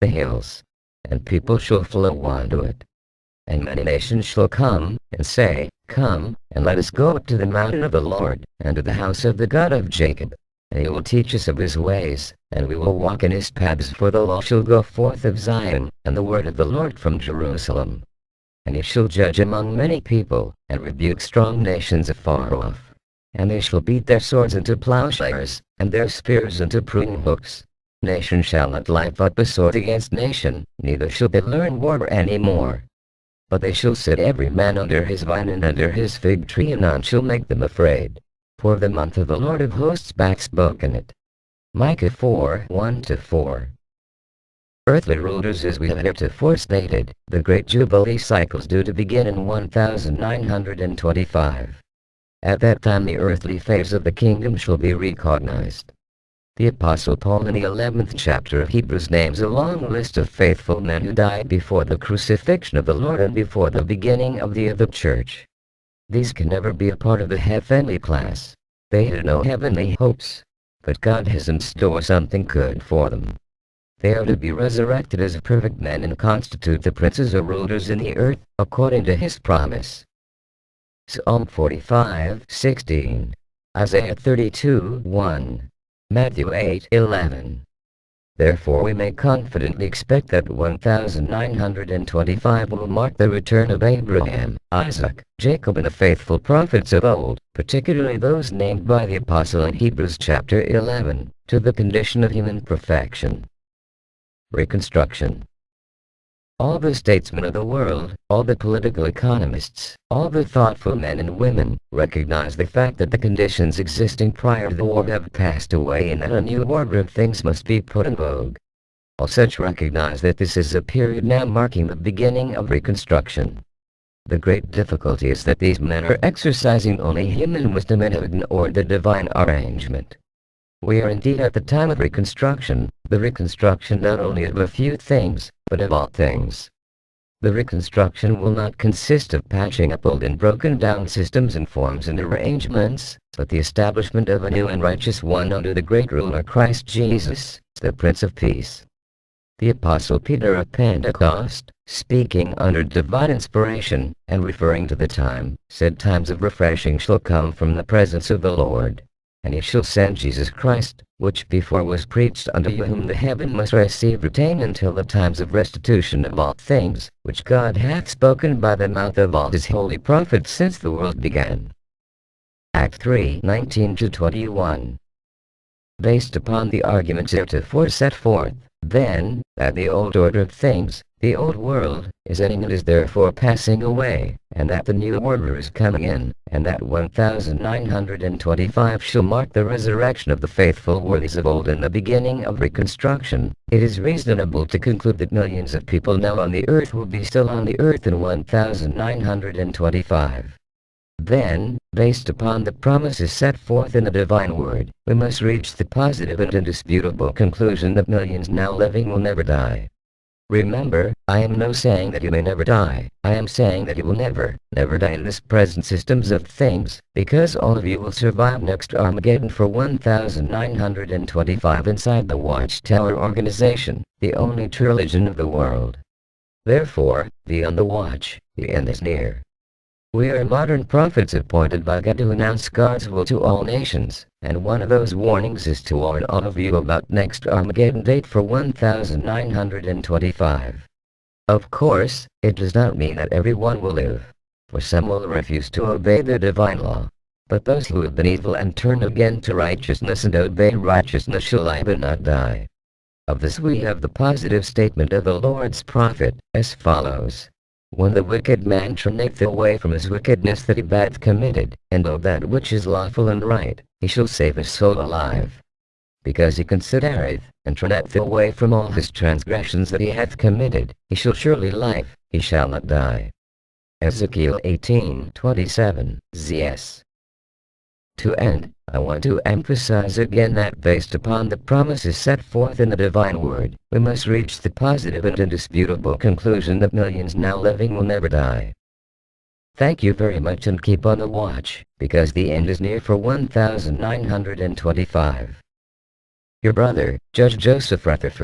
the hills, and people shall flow unto it. And many nations shall come, and say, Come, and let us go up to the mountain of the Lord, and to the house of the God of Jacob. And he will teach us of his ways, and we will walk in his paths. For the law shall go forth of Zion, and the word of the Lord from Jerusalem. And he shall judge among many people, and rebuke strong nations afar off. And they shall beat their swords into plowshares, and their spears into pruning hooks. Nation shall not lift up a sword against nation, neither shall they learn war any more. But they shall sit every man under his vine and under his fig tree, and none shall make them afraid. For the month of the Lord of hosts back spoken it. Micah 4, 1-4. Earthly rulers, as we have heretofore stated, the great Jubilee cycles due to begin in 1925. At that time the earthly phase of the kingdom shall be recognized. The Apostle Paul in the 11th chapter of Hebrews names a long list of faithful men who died before the crucifixion of the Lord and before the beginning of the church. These can never be a part of the heavenly class. They had no heavenly hopes. But God has in store something good for them. They are to be resurrected as perfect men and constitute the princes or rulers in the earth, according to his promise. Psalm 45:16, Isaiah 32:1, Matthew 8:11. Therefore we may confidently expect that 1925 will mark the return of Abraham, Isaac, Jacob, and the faithful prophets of old, particularly those named by the Apostle in Hebrews chapter 11, to the condition of human perfection. Reconstruction. All the statesmen of the world, all the political economists, all the thoughtful men and women, recognize the fact that the conditions existing prior to the war have passed away and that a new order of things must be put in vogue. All such recognize that this is a period now marking the beginning of Reconstruction. The great difficulty is that these men are exercising only human wisdom and have ignored the divine arrangement. We are indeed at the time of Reconstruction, the reconstruction not only of a few things, but of all things. The reconstruction will not consist of patching up old and broken down systems and forms and arrangements, but the establishment of a new and righteous one under the great ruler Christ Jesus, the Prince of Peace. The Apostle Peter of Pentecost, speaking under divine inspiration, and referring to the time, said, Times of refreshing shall come from the presence of the Lord. And he shall send Jesus Christ, which before was preached unto you, whom the heaven must receive retain until the times of restitution of all things, which God hath spoken by the mouth of all his holy prophets since the world began. Act 3, 19-21. Based upon the arguments heretofore set forth, then, that the old order of things, the old world, is ending and is therefore passing away, and that the new order is coming in, and that 1925 shall mark the resurrection of the faithful worthies of old and the beginning of Reconstruction, it is reasonable to conclude that millions of people now on the earth will be still on the earth in 1925. Then, based upon the promises set forth in the divine word, we must reach the positive and indisputable conclusion that millions now living will never die. Remember, I am no saying that you may never die. I am saying that you will never die in this present systems of things, because all of you will survive next Armageddon for 1925 inside the Watchtower organization, the only true religion of the world. Therefore, be on the watch, the end is near. We are modern prophets appointed by God to announce God's will to all nations, and one of those warnings is to warn all of you about next Armageddon date for 1925. Of course, it does not mean that everyone will live, for some will refuse to obey the divine law. But those who have been evil and turn again to righteousness and obey righteousness shall live and not die. Of this we have the positive statement of the Lord's prophet, as follows. When the wicked man turneth away from his wickedness that he hath committed, and of that which is lawful and right, he shall save his soul alive. Because he considereth, and turneth away from all his transgressions that he hath committed, he shall surely live, he shall not die. Ezekiel 18:27, ZS. To end, I want to emphasize again that based upon the promises set forth in the divine word, we must reach the positive and indisputable conclusion that millions now living will never die. Thank you very much and keep on the watch, because the end is near for 1925. Your brother, Judge Joseph Rutherford.